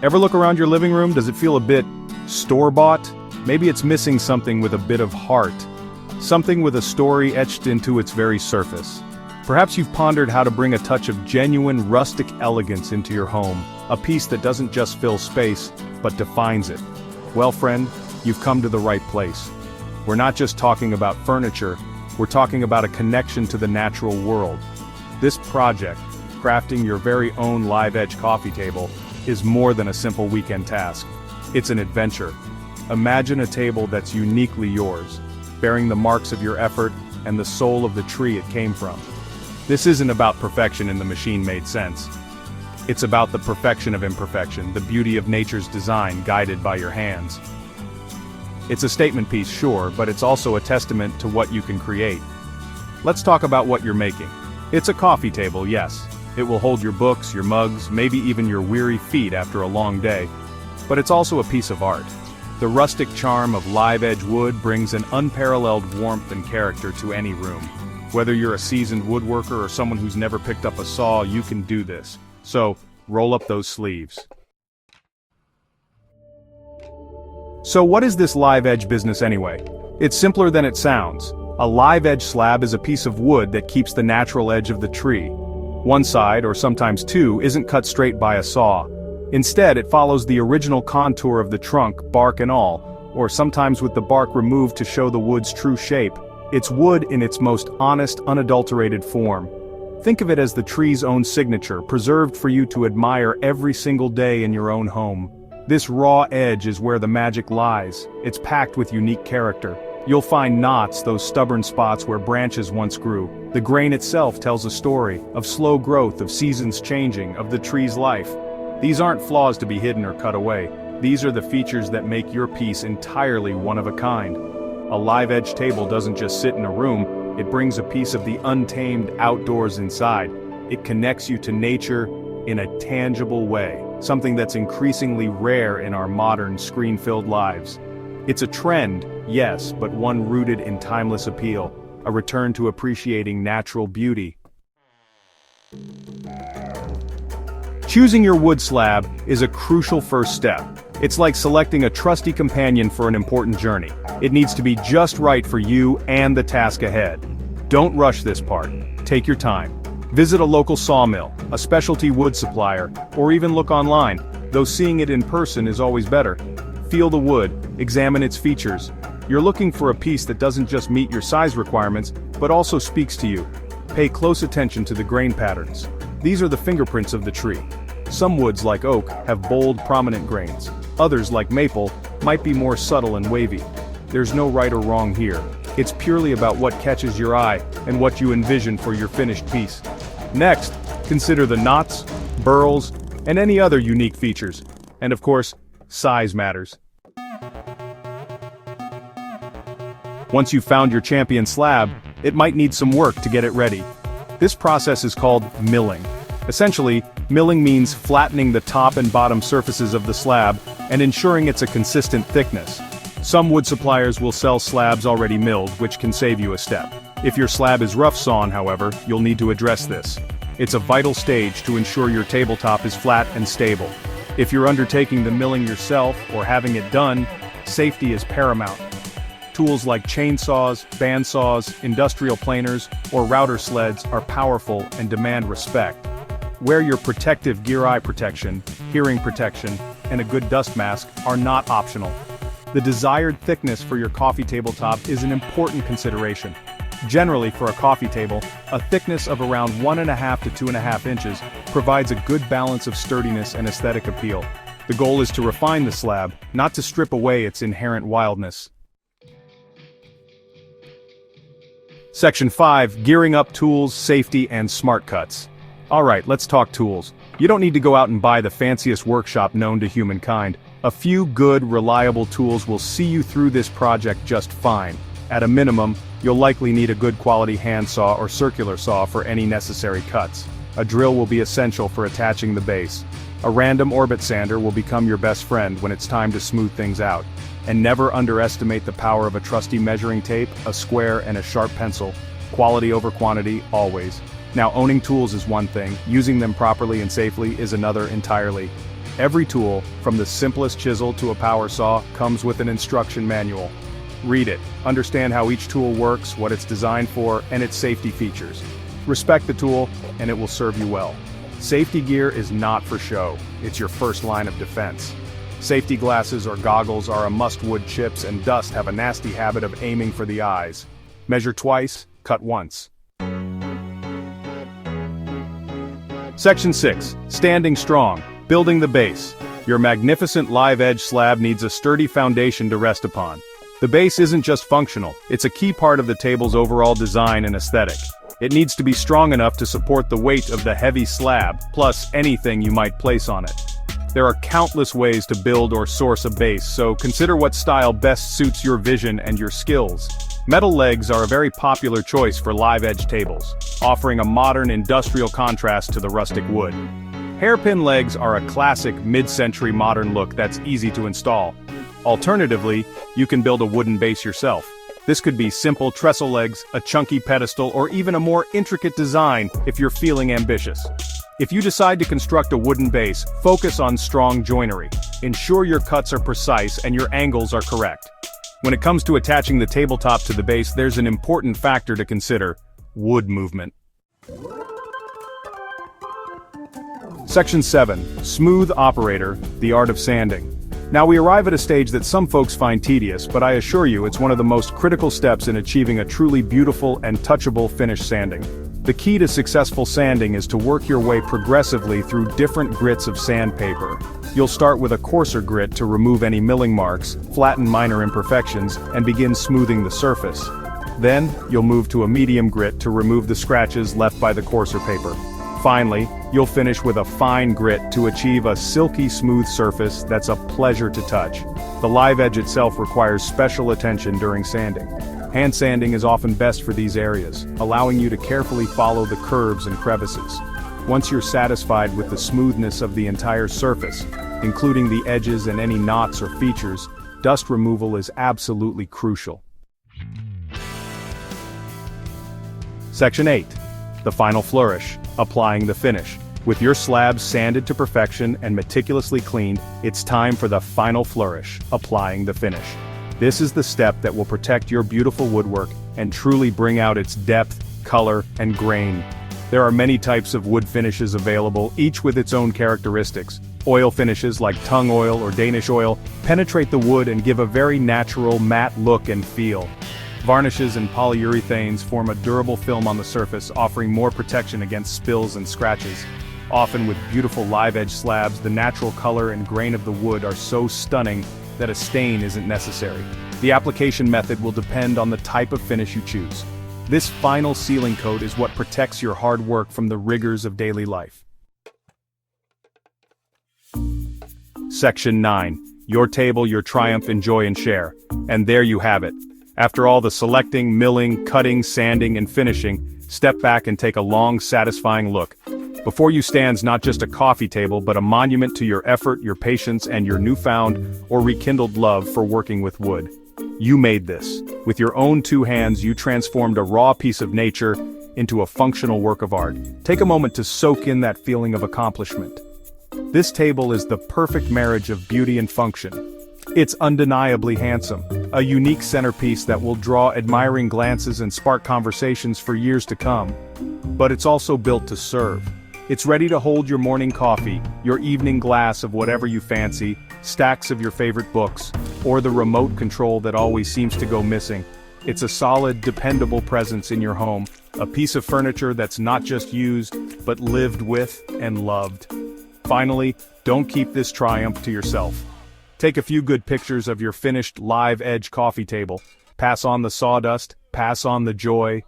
Ever look around your living room? Does it feel a bit store-bought? Maybe it's missing something with a bit of heart. Something with a story etched into its very surface. Perhaps you've pondered how to bring a touch of genuine rustic elegance into your home, a piece that doesn't just fill space, but defines it. Well, friend, you've come to the right place. We're not just talking about furniture, we're talking about a connection to the natural world. This project, crafting your very own live edge coffee table, is more than a simple weekend task. It's an adventure. Imagine a table that's uniquely yours, bearing the marks of your effort and the soul of the tree it came from. This isn't about perfection in the machine-made sense. It's about the perfection of imperfection, the beauty of nature's design guided by your hands. It's a statement piece, sure, but it's also a testament to what you can create. Let's talk about what you're making. It's a coffee table, yes. It will hold your books, your mugs, maybe even your weary feet after a long day. But it's also a piece of art. The rustic charm of live-edge wood brings an unparalleled warmth and character to any room. Whether you're a seasoned woodworker or someone who's never picked up a saw, you can do this. So, roll up those sleeves. So what is this live edge business anyway? It's simpler than it sounds. A live edge slab is a piece of wood that keeps the natural edge of the tree. One side, or sometimes two, isn't cut straight by a saw. Instead, it follows the original contour of the trunk, bark and all, or sometimes with the bark removed to show the wood's true shape. It's wood in its most honest, unadulterated form. Think of it as the tree's own signature, preserved for you to admire every single day in your own home. This raw edge is where the magic lies. It's packed with unique character. You'll find knots, those stubborn spots where branches once grew. The grain itself tells a story of slow growth, of seasons changing, of the tree's life. These aren't flaws to be hidden or cut away. These are the features that make your piece entirely one of a kind. A live edge table doesn't just sit in a room, it brings a piece of the untamed outdoors inside. It connects you to nature in a tangible way, something that's increasingly rare in our modern screen-filled lives. It's a trend, yes, but one rooted in timeless appeal, a return to appreciating natural beauty. Choosing your wood slab is a crucial first step. It's like selecting a trusty companion for an important journey. It needs to be just right for you and the task ahead. Don't rush this part. Take your time. Visit a local sawmill, a specialty wood supplier, or even look online, though seeing it in person is always better. Feel the wood, examine its features. You're looking for a piece that doesn't just meet your size requirements, but also speaks to you. Pay close attention to the grain patterns. These are the fingerprints of the tree. Some woods, like oak, have bold, prominent grains. Others, like maple, might be more subtle and wavy. There's no right or wrong here. It's purely about what catches your eye and what you envision for your finished piece. Next, consider the knots, burls, and any other unique features. And of course, size matters. Once you've found your champion slab, it might need some work to get it ready. This process is called milling. Essentially, milling means flattening the top and bottom surfaces of the slab and ensuring it's a consistent thickness. Some wood suppliers will sell slabs already milled, which can save you a step. If your slab is rough sawn, however, you'll need to address this. It's a vital stage to ensure your tabletop is flat and stable. If you're undertaking the milling yourself or having it done, safety is paramount. Tools like chainsaws, bandsaws, industrial planers, or router sleds are powerful and demand respect. Wear your protective gear, eye protection, hearing protection, and a good dust mask are not optional. The desired thickness for your coffee tabletop is an important consideration. Generally, for a coffee table, a thickness of around 1.5 to 2.5 inches provides a good balance of sturdiness and aesthetic appeal. The goal is to refine the slab, not to strip away its inherent wildness. Section 5. Gearing up tools, safety, and smart cuts. Alright, let's talk tools. You don't need to go out and buy the fanciest workshop known to humankind. A few good, reliable tools will see you through this project just fine. At a minimum, you'll likely need a good quality handsaw or circular saw for any necessary cuts. A drill will be essential for attaching the base. A random orbit sander will become your best friend when it's time to smooth things out. And never underestimate the power of a trusty measuring tape, a square, and a sharp pencil. Quality over quantity, always. Now, owning tools is one thing, using them properly and safely is another entirely. Every tool, from the simplest chisel to a power saw, comes with an instruction manual. Read it, understand how each tool works, what it's designed for, and its safety features. Respect the tool, and it will serve you well. Safety gear is not for show, it's your first line of defense. Safety glasses or goggles are a must. Wood chips and dust have a nasty habit of aiming for the eyes. Measure twice, cut once. Section 6. Standing strong. Building the base. Your magnificent live edge slab needs a sturdy foundation to rest upon. The base isn't just functional, it's a key part of the table's overall design and aesthetic. It needs to be strong enough to support the weight of the heavy slab, plus anything you might place on it. There are countless ways to build or source a base, so consider what style best suits your vision and your skills. Metal legs are a very popular choice for live edge tables, offering a modern industrial contrast to the rustic wood. Hairpin legs are a classic mid-century modern look that's easy to install. Alternatively, you can build a wooden base yourself. This could be simple trestle legs, a chunky pedestal, or even a more intricate design if you're feeling ambitious. If you decide to construct a wooden base, focus on strong joinery. Ensure your cuts are precise and your angles are correct. When it comes to attaching the tabletop to the base, there's an important factor to consider: wood movement. Section 7. Smooth operator, the art of sanding. Now we arrive at a stage that some folks find tedious, but I assure you it's one of the most critical steps in achieving a truly beautiful and touchable finish. Sanding. The key to successful sanding is to work your way progressively through different grits of sandpaper. You'll start with a coarser grit to remove any milling marks, flatten minor imperfections, and begin smoothing the surface. Then, you'll move to a medium grit to remove the scratches left by the coarser paper. Finally, you'll finish with a fine grit to achieve a silky smooth surface that's a pleasure to touch. The live edge itself requires special attention during sanding. Hand sanding is often best for these areas, allowing you to carefully follow the curves and crevices. Once you're satisfied with the smoothness of the entire surface, including the edges and any knots or features, dust removal is absolutely crucial. Section 8. The final flourish, applying the finish. With your slabs sanded to perfection and meticulously cleaned, it's time for the final flourish, applying the finish. This is the step that will protect your beautiful woodwork and truly bring out its depth, color, and grain. There are many types of wood finishes available, each with its own characteristics. Oil finishes like tung oil or Danish oil penetrate the wood and give a very natural matte look and feel. Varnishes and polyurethanes form a durable film on the surface, offering more protection against spills and scratches. Often with beautiful live edge slabs, the natural color and grain of the wood are so stunning that a stain isn't necessary. The application method will depend on the type of finish you choose. This final sealing coat is what protects your hard work from the rigors of daily life. Section 9. Your table, your triumph, enjoy and share. And there you have it. After all the selecting, milling, cutting, sanding, and finishing, step back and take a long, satisfying look. Before you stands not just a coffee table but a monument to your effort, your patience, and your newfound or rekindled love for working with wood. You made this. With your own two hands you transformed a raw piece of nature into a functional work of art. Take a moment to soak in that feeling of accomplishment. This table is the perfect marriage of beauty and function. It's undeniably handsome, a unique centerpiece that will draw admiring glances and spark conversations for years to come. But it's also built to serve. It's ready to hold your morning coffee, your evening glass of whatever you fancy, stacks of your favorite books, or the remote control that always seems to go missing. It's a solid, dependable presence in your home, a piece of furniture that's not just used, but lived with and loved. Finally, don't keep this triumph to yourself. Take a few good pictures of your finished live edge coffee table. Pass on the sawdust, pass on the joy,